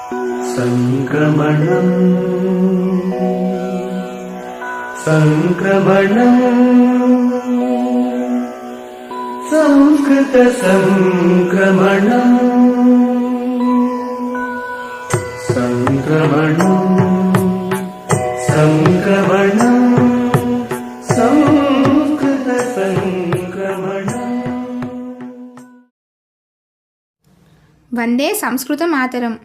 संक्रमणं संक्रमणं संस्कृत संक्रमणं संक्रमणं संक्रमणं संस्कृत संक्रमणं। वंदे संस्कृतमातरं।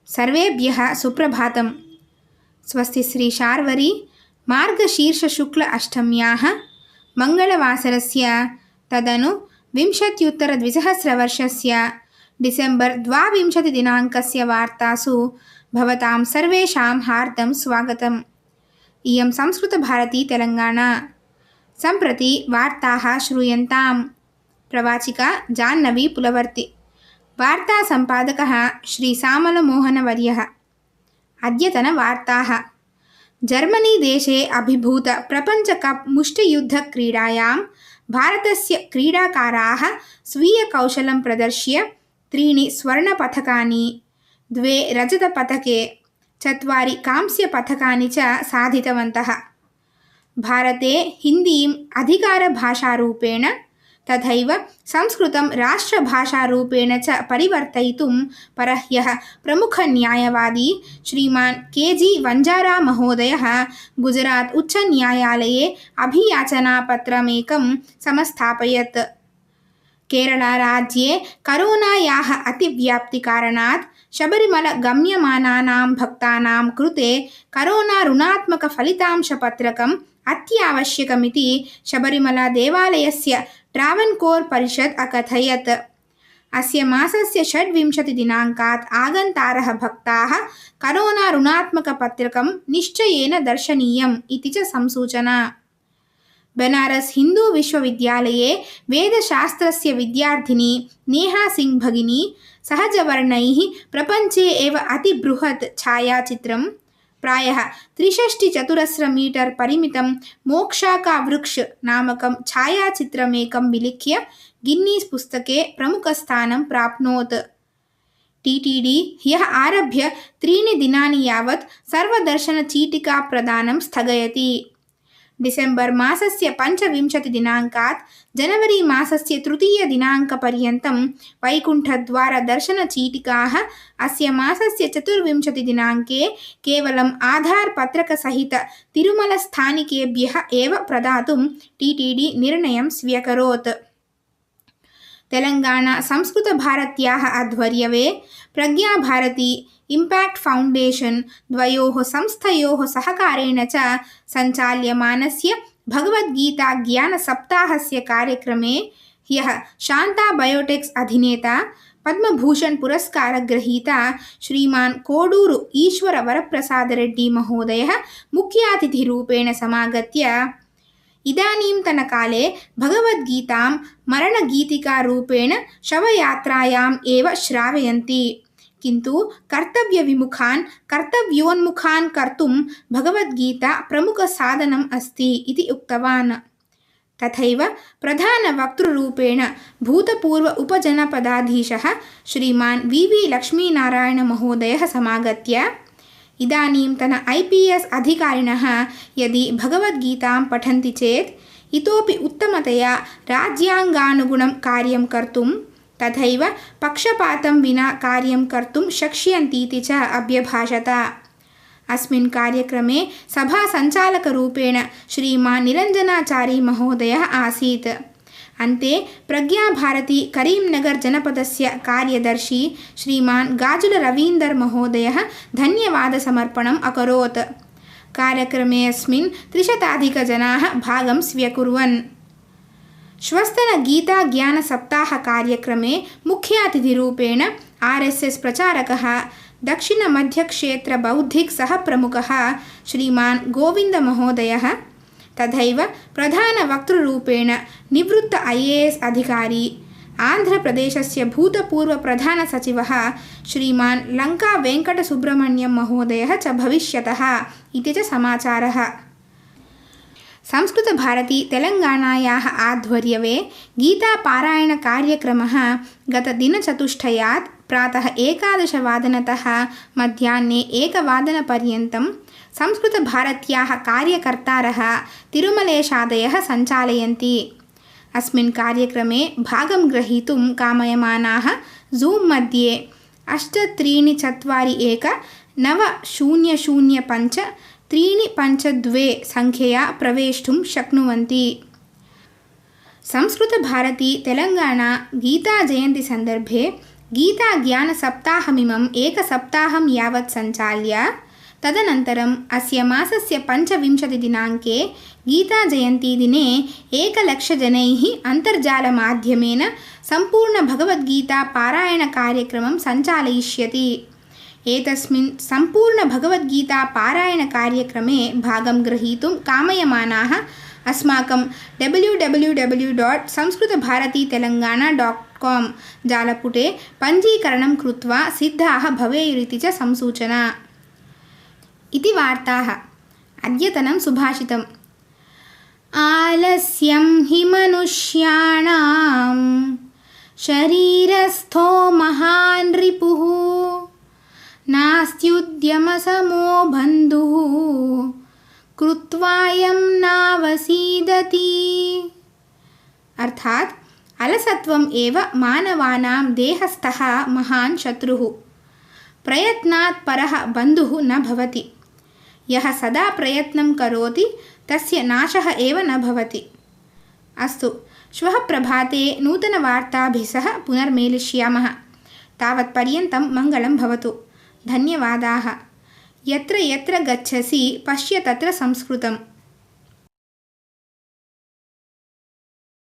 सर्वेभ्यः सुप्रभातम्। स्वस्ति श्री शार्वरी मार्गशीर्ष शुक्ल अष्टम्याः मंगलवासरस्य तदनु 20-उत्तर-द्विसहस्रवर्षस्य डिसेम्बर् 22 दिनाङ्कस्य वार्तासु भवतां सर्वेषां हार्दं स्वागतम्। इयं संस्कृतभारती तेलङ्गाना। सम्प्रति वार्ताः श्रूयन्ताम्। प्रवाचिका जाह्नवी पुलवर्ति। वार्ता संपादकः श्री सामलमोहनवर्यः। अद्यतनवार्ताः। जर्मनी देशे अभिभूत प्रपञ्च कप् मुष्टियुद्धक्रीडायां भारतस्य क्रीडाकाराः स्वीयकौशलं प्रदर्श्य 3 स्वर्णपदकानि, 2 रजतपदके, 4 कांस्यपदकानि च साधितवन्तः। भारते हिन्दीम् अधिकारभाषारूपेण तथैव संस्कृतं राष्ट्रभाषारूपेण च परिवर्तयितुं परह्यः प्रमुखन्यायवादी श्रीमान् के.जी. वञ्जारा महोदयः गुजरात् उच्चन्यायालये अभियाचनापत्रमेकं समस्थापयत्। केरळराज्ये करोनायाः अतिव्याप्तिकारणात् शबरिमल गम्यमानानां भक्तानां कृते करोना ऋणात्मकफलितांशपत्रकम् अत्यावश्यकमिति शबरिमला देवालयस्य ट्रावन्कोर् परिषद् अकथयत्। अस्य मासस्य 26 दिनाङ्कात् आगन्तारः भक्ताः करोना ऋणात्मकपत्रकं निश्चयेन दर्शनीयम् इति च संसूचना। बनारस् हिन्दू विश्वविद्यालये वेदशास्त्रस्य विद्यार्थिनी नेहा सिंह भगिनी सहजवर्णैः प्रपञ्चे एव अतिबृहत् छायाचित्रं प्रायः 63 चतुरस्र मीटर् परिमितं मोक्षाका वृक्ष नामकं छायाचित्रमेकं विलिख्य गिन्नीस् पुस्तके प्रमुखस्थानं प्राप्नोत्। टीटीडी ह्यः आरभ्य 3 दिनानि यावत् सर्वदर्शनचीटिकाप्रदानं स्थगयति। डिसेम्बर् मासस्य 25 दिनाङ्कात् जनवरी मासस्य 3 दिनाङ्कपर्यन्तं वैकुण्ठद्वारदर्शनचीटिकाः अस्य मासस्य 24 दिनाङ्के केवलम् आधार् पत्रकसहित तिरुमलस्थानिकेभ्यः एव प्रदातुं टीटीडी निर्णयं स्व्यकरोत्। तेलङ्गाना संस्कृतभारत्याः आध्वर्यवे प्रज्ञाभारती इम्पाक्ट् फौण्डेशन् द्वयोः संस्थयोः सहकारेण च सञ्चाल्यमानस्य भगवद्गीता ज्ञानसप्ताहस्य कार्यक्रमे ह्यः शान्ता बायोटेक्स् अधिनेता पद्मभूषण पुरस्कारग्रहीता श्रीमान् कोडूरु ईश्वर वरप्रसादरेड्डी महोदयः मुख्यातिथिरूपेण समागत्य इदानीन्तनकाले भगवद्गीतां मरणगीतिकारूपेण शवयात्रायाम् एव श्रावयन्ति, किन्तु कर्तव्योन्मुखान् कर्तुं भगवद्गीता प्रमुखसाधनम् अस्ति इति उक्तवान्। तथैव प्रधानवक्तृरूपेण भूतपूर्व उपजनपदाधीशः श्रीमान् वी लक्ष्मीनारायण महोदयः समागत्य इदानीन्तन IPS अधिकारिणः यदि भगवद्गीतां पठन्ति चेत् इतोपि उत्तमतया राज्याङ्गानुगुणं कार्यं कर्तुं तथैव पक्षपातं विना कार्यं कर्तुं शक्ष्यन्तीति च अभ्यभाषत। अस्मिन् कार्यक्रमे सभासञ्चालकरूपेण श्रीमान् निरञ्जनाचारी महोदयः आसीत्। अन्ते प्रज्ञाभारती करींनगर् जनपदस्य कार्यदर्शी श्रीमान् गाजुल रवीन्दर् महोदयः धन्यवादसमर्पणम् अकरोत्। कार्यक्रमे अस्मिन् 300 जनाः भागं स्व्यकुर्वन्। श्वस्तनगीताज्ञानसप्ताहकार्यक्रमे मुख्यातिथिरूपेण RSS प्रचारकः दक्षिणमध्यक्षेत्रबौद्धिकसहप्रमुखः श्रीमान् गोविन्दमहोदयः तथैव प्रधानवक्तृरूपेण निवृत्त IAS अधिकारी आन्ध्रप्रदेशस्य भूतपूर्वप्रधानसचिवः श्रीमान् लङ्का वेङ्कटसुब्रह्मण्यं महोदयः च भविष्यतः इति च समाचारः। संस्कृतभारती तेलङ्गानायाः आध्वर्यवे गीतापारायणकार्यक्रमः गतदिनचतुष्टयात् प्रातः 11:15 मध्याह्ने 1:00 संस्कृतभारत्याः कार्यकर्तारः तिरुमलेशादयः सञ्चालयन्ति। अस्मिन् कार्यक्रमे भागं ग्रहीतुं कामयमानाः ज़ूम् मध्ये 83419005-352 सङ्ख्यया प्रवेष्टुं शक्नुवन्ति। संस्कृतभारती तेलङ्गाणा गीताजयन्ती सन्दर्भे गीताज्ञानसप्ताहमिमम् एकसप्ताहं यावत् सञ्चाल्य तदनन्तरम् अस्य मासस्य 25 दिनाङ्के गीताजयन्तीदिने 100,000 जनैः अन्तर्जालमाध्यमेन सम्पूर्णभगवद्गीतापारायणकार्यक्रमं सञ्चालयिष्यति। एतस्मिन् सम्पूर्णभगवद्गीतापारायणकार्यक्रमे भागं ग्रहीतुं कामयमानाः अस्माकं www.samskrutabharateetelangana.com जालपुटे पञ्जीकरणं कृत्वा सिद्धाः भवेयुरिति च संसूचना। इति वार्ताः। अद्यतनं सुभाषितम्। आलस्यं हि मनुष्याणां शरीरस्थो महान् रिपुः नास्त्युद्यमसमो बन्धुः कृत्वायं नावसीदति। अर्थात अलसत्वम् एव मानवानां देहस्थः महान् शत्रुः, प्रयत्नात् परः बन्धुः न भवति। यः सदा प्रयत्नं करोति तस्य नाशः एव न भवति। अस्तु, श्वः प्रभाते नूतनवार्ताभिः सह पुनर्मेलिष्यामः। तावत्पर्यन्तं मङ्गलं भवतु। धन्यवादाः। यत्र यत्र गच्छसि पश्य तत्र संस्कृतम्।